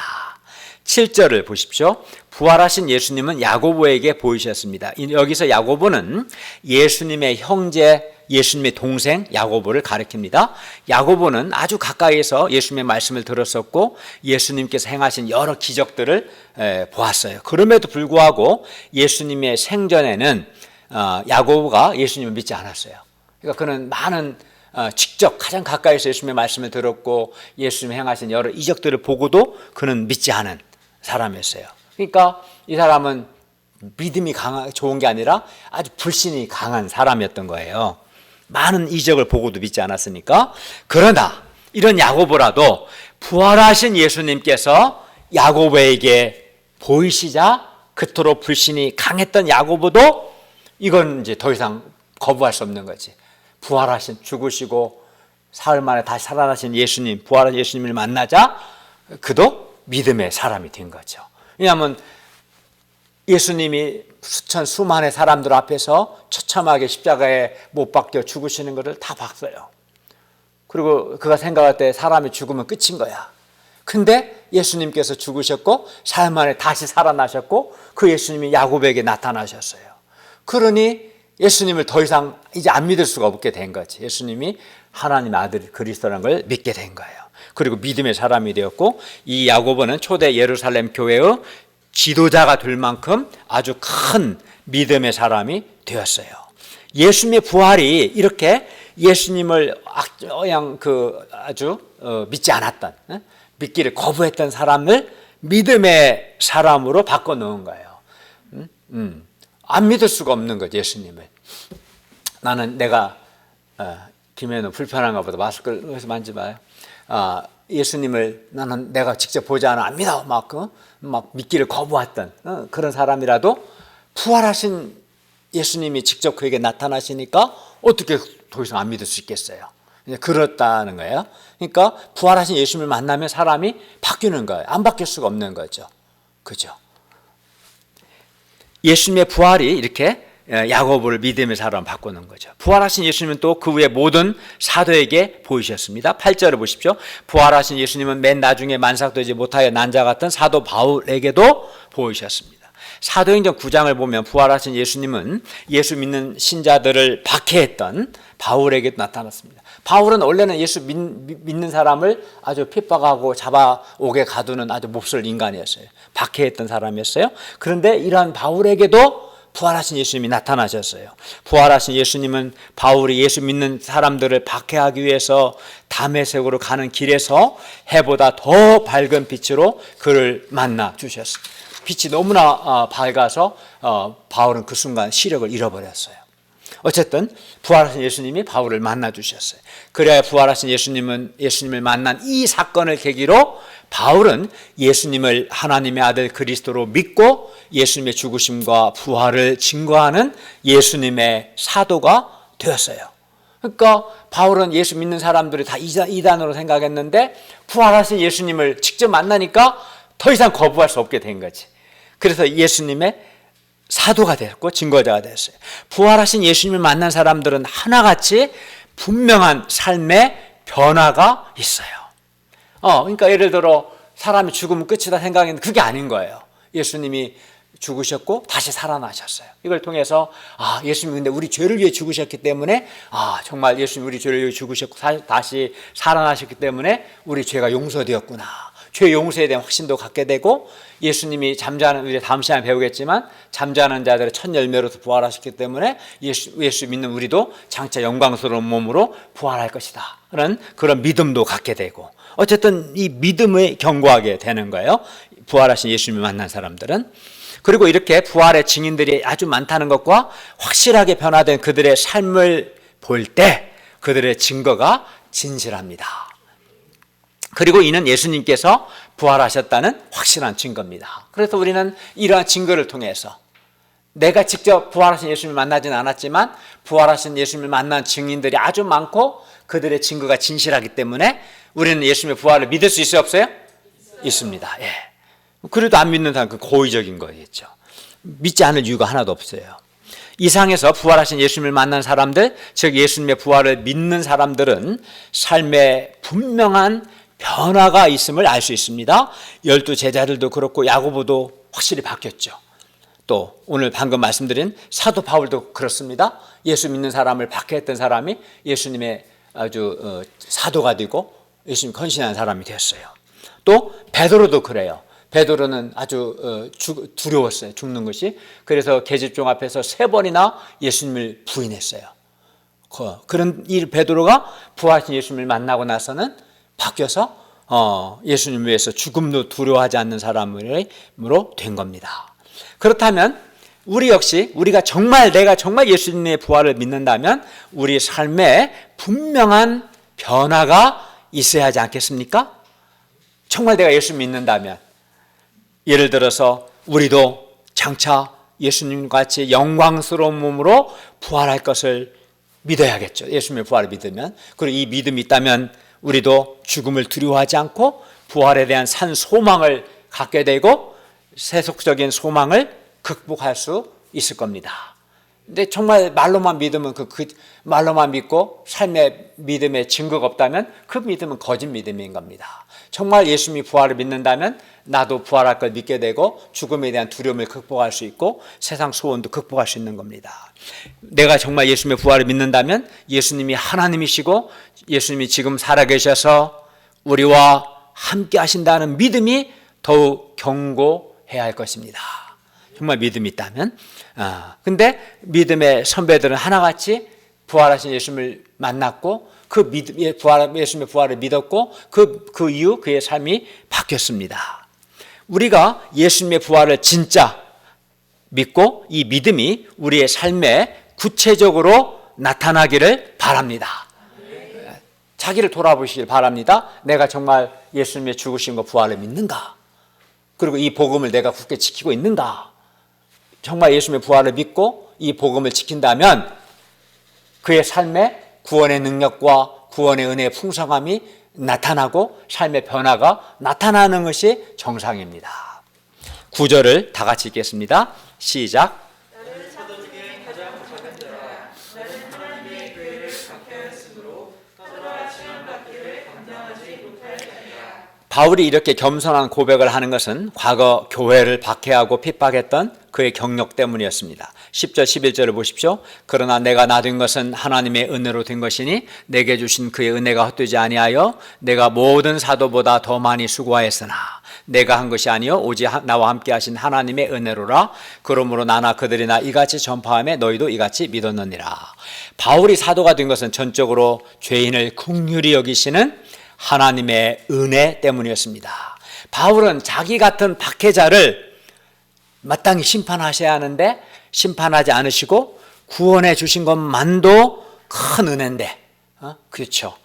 7절을 보십시오. 부활하신 예수님은 야고보에게 보이셨습니다. 여기서 야고보는 예수님의 형제, 예수님의 동생 야고보를 가리킵니다. 야고보는 아주 가까이에서 예수님의 말씀을 들었었고 예수님께서 행하신 여러 기적들을 보았어요. 그럼에도 불구하고 예수님의 생전에는 야고보가 예수님을 믿지 않았어요. 그러니까 그는 많은 직접 가장 가까이서 예수님의 말씀을 들었고 예수님이 행하신 여러 이적들을 보고도 그는 믿지 않은 사람이었어요. 그러니까 이 사람은 믿음이 좋은 게 아니라 아주 불신이 강한 사람이었던 거예요. 많은 이적을 보고도 믿지 않았으니까. 그러나 이런 야고보라도 부활하신 예수님께서 야고보에게 보이시자 그토록 불신이 강했던 야고보도 이건 이제 더 이상 거부할 수 없는 거지. 부활하신, 죽으시고 사흘 만에 다시 살아나신 예수님, 부활한 예수님을 만나자 그도 믿음의 사람이 된 거죠. 왜냐하면 예수님이 수만의 사람들 앞에서 처참하게 십자가에 못 박혀 죽으시는 것을 다 봤어요. 그리고 그가 생각할 때 사람이 죽으면 끝인 거야. 근데 예수님께서 죽으셨고 사흘 만에 다시 살아나셨고 그 예수님이 야고보에게 나타나셨어요. 그러니 예수님을 더 이상 이제 안 믿을 수가 없게 된 거지. 예수님이 하나님의 아들 그리스도라는 걸 믿게 된 거예요. 그리고 믿음의 사람이 되었고 이 야고보는 초대 예루살렘 교회의 지도자가 될 만큼 아주 큰 믿음의 사람이 되었어요. 예수님의 부활이 이렇게 예수님을 그냥 아주 믿지 않았던, 믿기를 거부했던 사람을 믿음의 사람으로 바꿔놓은 거예요. 안 믿을 수가 없는 거죠, 예수님을. 나는 내가 김현우 불편한가 보다 마스크를 여기서 만지봐요. 예수님을 나는 내가 직접 보지 않아 안 믿어 막 믿기를 거부했던 그런 사람이라도 부활하신 예수님이 직접 그에게 나타나시니까 어떻게 더 이상 안 믿을 수 있겠어요. 그렇다는 거예요. 그러니까 부활하신 예수님을 만나면 사람이 바뀌는 거예요. 안 바뀔 수가 없는 거죠. 그죠? 예수님의 부활이 이렇게 야고보를 믿음의 사람 바꾸는 거죠. 부활하신 예수님은 또 그 후에 모든 사도에게 보이셨습니다. 8절을 보십시오. 부활하신 예수님은 맨 나중에 만삭되지 못하여 난자 같은 사도 바울에게도 보이셨습니다. 사도행전 9장을 보면 부활하신 예수님은 예수 믿는 신자들을 박해했던 바울에게도 나타났습니다. 바울은 원래는 예수 믿는 사람을 아주 핍박하고 잡아오게 가두는 아주 몹쓸 인간이었어요. 박해했던 사람이었어요. 그런데 이러한 바울에게도 부활하신 예수님이 나타나셨어요. 부활하신 예수님은 바울이 예수 믿는 사람들을 박해하기 위해서 다메섹으로 가는 길에서 해보다 더 밝은 빛으로 그를 만나 주셨어요. 빛이 너무나 밝아서 바울은 그 순간 시력을 잃어버렸어요. 어쨌든 부활하신 예수님이 바울을 만나 주셨어요. 그래야 부활하신 예수님을 만난 이 사건을 계기로 바울은 예수님을 하나님의 아들 그리스도로 믿고 예수님의 죽으심과 부활을 증거하는 예수님의 사도가 되었어요. 그러니까 바울은 예수 믿는 사람들이 다 이단으로 생각했는데 부활하신 예수님을 직접 만나니까 더 이상 거부할 수 없게 된 거지. 그래서 예수님의 사도가 됐고 증거자가 됐어요. 부활하신 예수님을 만난 사람들은 하나같이 분명한 삶의 변화가 있어요. 그러니까 예를 들어 사람이 죽으면 끝이다 생각했는데 그게 아닌 거예요. 예수님이 죽으셨고 다시 살아나셨어요. 이걸 통해서 예수님이 근데 우리 죄를 위해 죽으셨기 때문에 정말 예수님이 우리 죄를 위해 죽으셨고 다시 살아나셨기 때문에 우리 죄가 용서되었구나. 죄 용서에 대한 확신도 갖게 되고 예수님이 우리 다음 시간에 배우겠지만 잠자는 자들의 첫 열매로서 부활하셨기 때문에 예수 믿는 우리도 장차 영광스러운 몸으로 부활할 것이다. 그런 믿음도 갖게 되고 어쨌든 이 믿음을 견고하게 되는 거예요. 부활하신 예수님을 만난 사람들은. 그리고 이렇게 부활의 증인들이 아주 많다는 것과 확실하게 변화된 그들의 삶을 볼 때 그들의 증거가 진실합니다. 그리고 이는 예수님께서 부활하셨다는 확실한 증거입니다. 그래서 우리는 이러한 증거를 통해서 내가 직접 부활하신 예수님을 만나지는 않았지만 부활하신 예수님을 만난 증인들이 아주 많고 그들의 증거가 진실하기 때문에 우리는 예수님의 부활을 믿을 수 있어요? 없어요? 있습니다. 예. 그래도 안 믿는 사람 그 고의적인 거겠죠. 믿지 않을 이유가 하나도 없어요. 이 상에서 부활하신 예수님을 만난 사람들, 즉 예수님의 부활을 믿는 사람들은 삶에 분명한 변화가 있음을 알 수 있습니다. 12 제자들도 그렇고 야고보도 확실히 바뀌었죠. 또 오늘 방금 말씀드린 사도 바울도 그렇습니다. 예수 믿는 사람을 박해했던 사람이 예수님의 아주 사도가 되고 예수님 헌신한 사람이 되었어요. 또 베드로도 그래요. 베드로는 아주 두려웠어요. 죽는 것이. 그래서 계집종 앞에서 3번이나 예수님을 부인했어요. 그런 이 베드로가 부활하신 예수님을 만나고 나서는 바뀌어서 예수님 위해서 죽음도 두려워하지 않는 사람으로 된 겁니다. 그렇다면 우리 역시 내가 정말 예수님의 부활을 믿는다면 우리 삶에 분명한 변화가 있어야 하지 않겠습니까? 정말 내가 예수 믿는다면 예를 들어서 우리도 장차 예수님 같이 영광스러운 몸으로 부활할 것을 믿어야겠죠. 예수님의 부활을 믿으면. 그리고 이 믿음이 있다면 우리도 죽음을 두려워하지 않고 부활에 대한 산 소망을 갖게 되고 세속적인 소망을 극복할 수 있을 겁니다. 근데 정말 말로만 믿으면 말로만 믿고 삶의 믿음에 증거가 없다면 그 믿음은 거짓 믿음인 겁니다. 정말 예수님이 부활을 믿는다면 나도 부활할 걸 믿게 되고 죽음에 대한 두려움을 극복할 수 있고 세상 소원도 극복할 수 있는 겁니다. 내가 정말 예수님의 부활을 믿는다면 예수님이 하나님이시고 예수님이 지금 살아계셔서 우리와 함께 하신다는 믿음이 더욱 견고해야 할 것입니다. 정말 믿음이 있다면. 근데 믿음의 선배들은 하나같이 부활하신 예수님을 만났고 예수님의 부활을 믿었고 그 이후 그의 삶이 바뀌었습니다. 우리가 예수님의 부활을 진짜 믿고 이 믿음이 우리의 삶에 구체적으로 나타나기를 바랍니다. 자기를 돌아보시길 바랍니다. 내가 정말 예수님의 죽으신 것 부활을 믿는가? 그리고 이 복음을 내가 굳게 지키고 있는가? 정말 예수님의 부활을 믿고 이 복음을 지킨다면 그의 삶에 구원의 능력과 구원의 은혜의 풍성함이 나타나고 삶의 변화가 나타나는 것이 정상입니다. 9절을 다 같이 읽겠습니다. 시작. 나는 사도 중에 가장 작은 자라. 나는 하나님의 교회를 박해하였으므로 떠돌아 시험받기를 감당하지 못할 자니라. 바울이 이렇게 겸손한 고백을 하는 것은 과거 교회를 박해하고 핍박했던 그의 경력 때문이었습니다. 10절 11절을 보십시오. 그러나 내가 나된 것은 하나님의 은혜로 된 것이니 내게 주신 그의 은혜가 헛되지 아니하여 내가 모든 사도보다 더 많이 수고하였으나 내가 한 것이 아니요 오직 나와 함께 하신 하나님의 은혜로라. 그러므로 나나 그들이나 이같이 전파하며 너희도 이같이 믿었느니라. 바울이 사도가 된 것은 전적으로 죄인을 긍휼히 여기시는 하나님의 은혜 때문이었습니다. 바울은 자기 같은 박해자를 마땅히 심판하셔야 하는데 심판하지 않으시고 구원해 주신 것만도 큰 은혜인데, 그렇죠.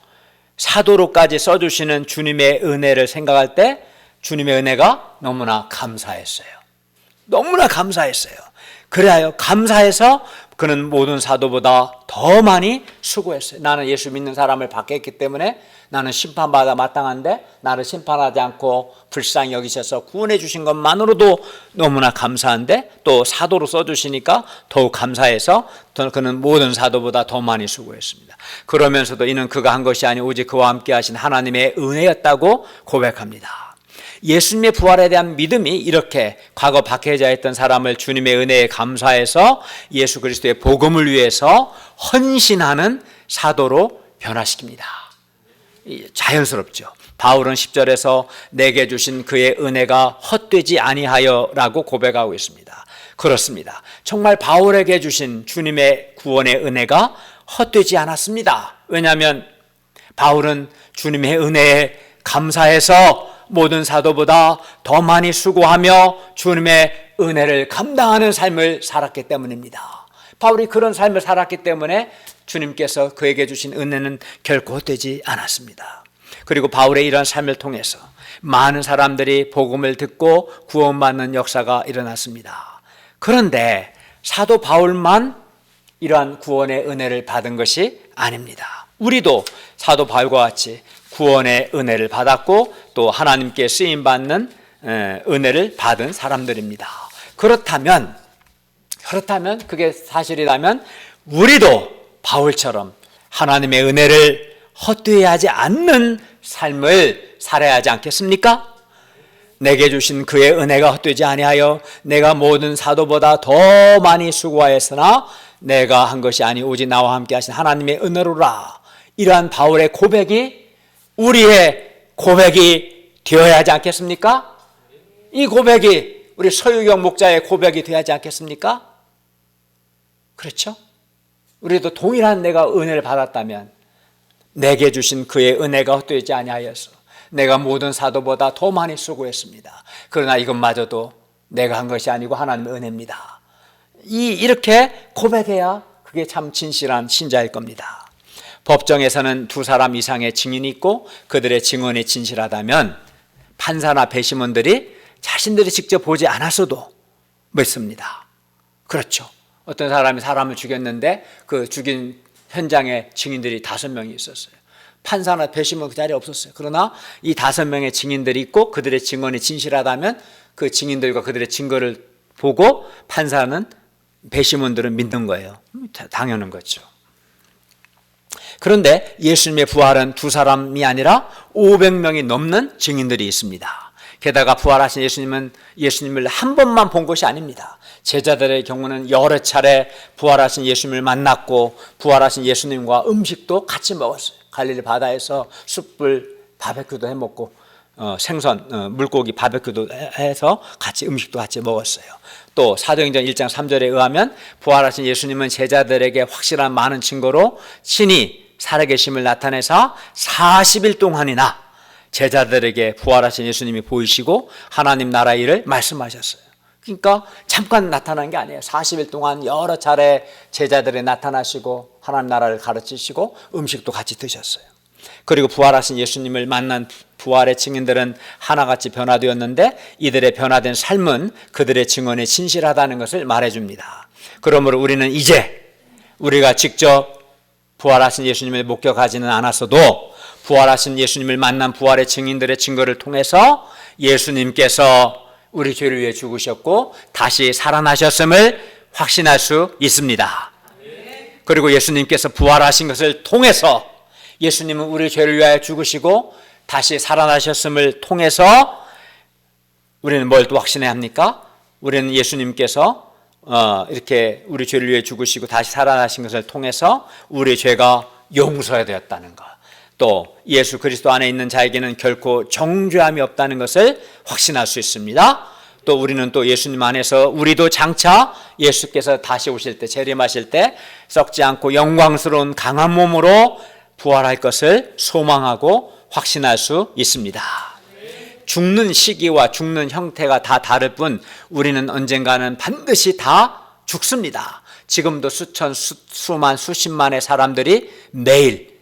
사도로까지 써주시는 주님의 은혜를 생각할 때 주님의 은혜가 너무나 감사했어요. 너무나 감사했어요. 그래야 감사해서 그는 모든 사도보다 더 많이 수고했어요. 나는 예수 믿는 사람을 박해했기 때문에 나는 심판받아 마땅한데 나를 심판하지 않고 불쌍히 여기셔서 구원해 주신 것만으로도 너무나 감사한데 또 사도로 써주시니까 더욱 감사해서 그는 모든 사도보다 더 많이 수고했습니다. 그러면서도 이는 그가 한 것이 아니 오직 그와 함께 하신 하나님의 은혜였다고 고백합니다. 예수님의 부활에 대한 믿음이 이렇게 과거 박해자였던 사람을 주님의 은혜에 감사해서 예수 그리스도의 복음을 위해서 헌신하는 사도로 변화시킵니다. 자연스럽죠. 바울은 10절에서 내게 주신 그의 은혜가 헛되지 아니하여 라고 고백하고 있습니다. 그렇습니다. 정말 바울에게 주신 주님의 구원의 은혜가 헛되지 않았습니다. 왜냐하면 바울은 주님의 은혜에 감사해서 모든 사도보다 더 많이 수고하며 주님의 은혜를 감당하는 삶을 살았기 때문입니다. 바울이 그런 삶을 살았기 때문에 주님께서 그에게 주신 은혜는 결코 헛되지 않았습니다. 그리고 바울의 이런 삶을 통해서 많은 사람들이 복음을 듣고 구원받는 역사가 일어났습니다. 그런데 사도 바울만 이러한 구원의 은혜를 받은 것이 아닙니다. 우리도 사도 바울과 같이 구원의 은혜를 받았고 또 하나님께 쓰임받는 은혜를 받은 사람들입니다. 그렇다면 그게 사실이라면 우리도 바울처럼 하나님의 은혜를 헛되이 하지 않는 삶을 살아야 하지 않겠습니까? 내게 주신 그의 은혜가 헛되지 아니하여 내가 모든 사도보다 더 많이 수고하였으나 내가 한 것이 아니 오직 나와 함께 하신 하나님의 은혜로라. 이러한 바울의 고백이 우리의 고백이 되어야 하지 않겠습니까? 이 고백이 우리 서유경 목자의 고백이 되어야 하지 않겠습니까? 그렇죠? 우리도 동일한 내가 은혜를 받았다면 내게 주신 그의 은혜가 헛되지 아니하여서 내가 모든 사도보다 더 많이 수고했습니다. 그러나 이것마저도 내가 한 것이 아니고 하나님의 은혜입니다. 이렇게 고백해야 그게 참 진실한 신자일 겁니다. 법정에서는 두 사람 이상의 증인이 있고 그들의 증언이 진실하다면 판사나 배심원들이 자신들이 직접 보지 않았어도 믿습니다. 그렇죠. 어떤 사람이 사람을 죽였는데 그 죽인 현장에 증인들이 5명이 있었어요. 판사나 배심원 그 자리에 없었어요. 그러나 이 5명의 증인들이 있고 그들의 증언이 진실하다면 그 증인들과 그들의 증거를 보고 판사는 배심원들은 믿는 거예요. 당연한 거죠. 그런데 예수님의 부활은 두 사람이 아니라 500명이 넘는 증인들이 있습니다. 게다가 부활하신 예수님을 한 번만 본 것이 아닙니다. 제자들의 경우는 여러 차례 부활하신 예수님을 만났고 부활하신 예수님과 음식도 같이 먹었어요. 갈릴리 바다에서 숯불 바베큐도 해먹고 생선, 물고기 바베큐도 해서 같이 음식도 같이 먹었어요. 또 사도행전 1장 3절에 의하면 부활하신 예수님은 제자들에게 확실한 많은 증거로 친히 살아계심을 나타내서 40일 동안이나 제자들에게 부활하신 예수님이 보이시고 하나님 나라의 일을 말씀하셨어요. 그러니까 잠깐 나타난 게 아니에요. 40일 동안 여러 차례 제자들에 나타나시고 하나님 나라를 가르치시고 음식도 같이 드셨어요. 그리고 부활하신 예수님을 만난 부활의 증인들은 하나같이 변화되었는데 이들의 변화된 삶은 그들의 증언이 진실하다는 것을 말해줍니다. 그러므로 우리는 이제 우리가 직접 부활하신 예수님을 목격하지는 않았어도 부활하신 예수님을 만난 부활의 증인들의 증거를 통해서 예수님께서 우리 죄를 위해 죽으셨고 다시 살아나셨음을 확신할 수 있습니다. 그리고 예수님께서 부활하신 것을 통해서 예수님은 우리 죄를 위하여 죽으시고 다시 살아나셨음을 통해서 우리는 뭘 또 확신해야 합니까? 우리는 예수님께서 이렇게 우리 죄를 위해 죽으시고 다시 살아나신 것을 통해서 우리 죄가 용서되었다는 것, 또 예수 그리스도 안에 있는 자에게는 결코 정죄함이 없다는 것을 확신할 수 있습니다. 또 우리는 또 예수님 안에서 우리도 장차 예수께서 다시 오실 때 재림하실 때 썩지 않고 영광스러운 강한 몸으로 부활할 것을 소망하고 확신할 수 있습니다. 죽는 시기와 죽는 형태가 다 다를 뿐 우리는 언젠가는 반드시 다 죽습니다. 지금도 수천, 수만, 수십만의 사람들이 매일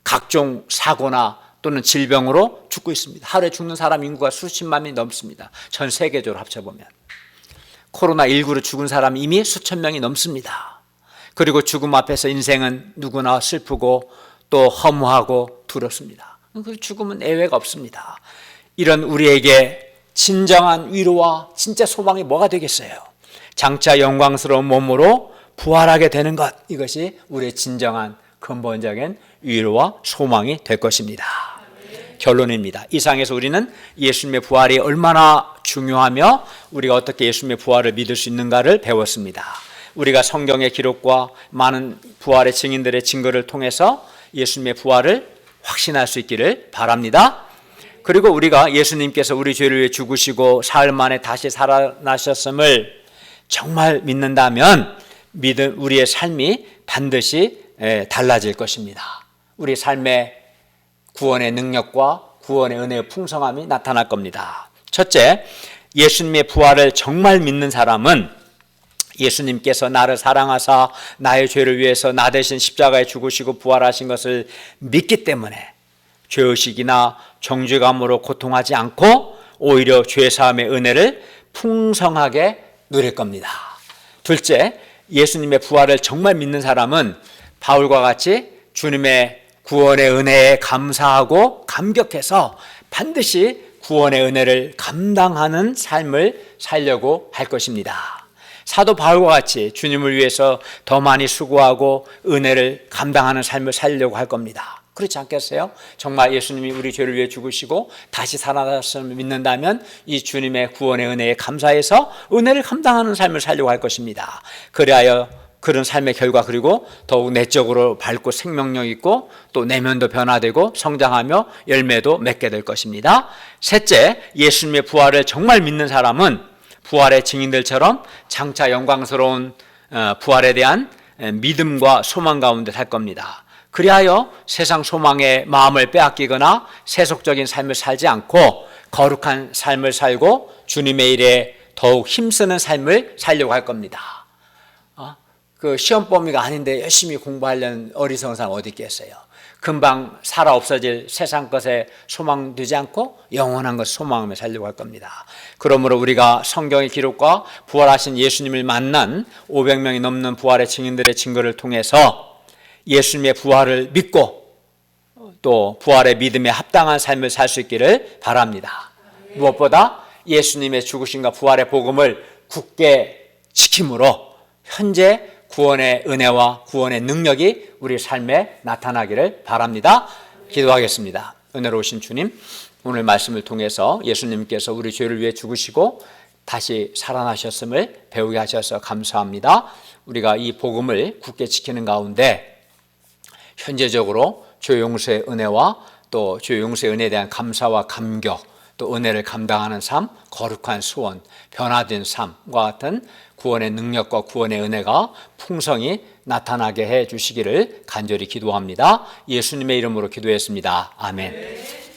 각종 사고나 또는 질병으로 죽고 있습니다. 하루에 죽는 사람 인구가 수십만이 넘습니다. 전 세계적으로 합쳐보면. 코로나19로 죽은 사람이 이미 수천 명이 넘습니다. 그리고 죽음 앞에서 인생은 누구나 슬프고 또 허무하고 두렵습니다. 그 죽음은 예외가 없습니다. 이런 우리에게 진정한 위로와 진짜 소망이 뭐가 되겠어요? 장차 영광스러운 몸으로 부활하게 되는 것, 이것이 우리의 진정한 근본적인 위로와 소망이 될 것입니다. 결론입니다. 이상에서 우리는 예수님의 부활이 얼마나 중요하며 우리가 어떻게 예수님의 부활을 믿을 수 있는가를 배웠습니다. 우리가 성경의 기록과 많은 부활의 증인들의 증거를 통해서 예수님의 부활을 확신할 수 있기를 바랍니다. 그리고 우리가 예수님께서 우리 죄를 위해 죽으시고 사흘 만에 다시 살아나셨음을 정말 믿는다면 우리의 삶이 반드시 달라질 것입니다. 우리 삶의 구원의 능력과 구원의 은혜의 풍성함이 나타날 겁니다. 첫째, 예수님의 부활을 정말 믿는 사람은 예수님께서 나를 사랑하사 나의 죄를 위해서 나 대신 십자가에 죽으시고 부활하신 것을 믿기 때문에 죄의식이나 정죄감으로 고통하지 않고 오히려 죄사함의 은혜를 풍성하게 누릴 겁니다. 둘째, 예수님의 부활을 정말 믿는 사람은 바울과 같이 주님의 구원의 은혜에 감사하고 감격해서 반드시 구원의 은혜를 감당하는 삶을 살려고 할 것입니다. 사도 바울과 같이 주님을 위해서 더 많이 수고하고 은혜를 감당하는 삶을 살려고 할 겁니다. 그렇지 않겠어요? 정말 예수님이 우리 죄를 위해 죽으시고 다시 살아나셨음을 믿는다면 이 주님의 구원의 은혜에 감사해서 은혜를 감당하는 삶을 살려고 할 것입니다. 그리하여 그런 삶의 결과 그리고 더욱 내적으로 밝고 생명력 있고 또 내면도 변화되고 성장하며 열매도 맺게 될 것입니다. 셋째, 예수님의 부활을 정말 믿는 사람은 부활의 증인들처럼 장차 영광스러운 부활에 대한 믿음과 소망 가운데 살 겁니다. 그리하여 세상 소망에 마음을 빼앗기거나 세속적인 삶을 살지 않고 거룩한 삶을 살고 주님의 일에 더욱 힘쓰는 삶을 살려고 할 겁니다. 그 시험 범위가 아닌데 열심히 공부하려는 어리석은 사람 어디 있겠어요? 금방 살아 없어질 세상 것에 소망 두지 않고 영원한 것을 소망하며 살려고 할 겁니다. 그러므로 우리가 성경의 기록과 부활하신 예수님을 만난 500명이 넘는 부활의 증인들의 증거를 통해서 예수님의 부활을 믿고 또 부활의 믿음에 합당한 삶을 살 수 있기를 바랍니다. 무엇보다 예수님의 죽으심과 부활의 복음을 굳게 지킴으로 현재 구원의 은혜와 구원의 능력이 우리 삶에 나타나기를 바랍니다. 기도하겠습니다. 은혜로우신 주님, 오늘 말씀을 통해서 예수님께서 우리 죄를 위해 죽으시고 다시 살아나셨음을 배우게 하셔서 감사합니다. 우리가 이 복음을 굳게 지키는 가운데 현재적으로 죄 용서의 은혜와 또 죄 용서의 은혜에 대한 감사와 감격, 또 은혜를 감당하는 삶, 거룩한 소원, 변화된 삶과 같은 구원의 능력과 구원의 은혜가 풍성히 나타나게 해 주시기를 간절히 기도합니다. 예수님의 이름으로 기도했습니다. 아멘.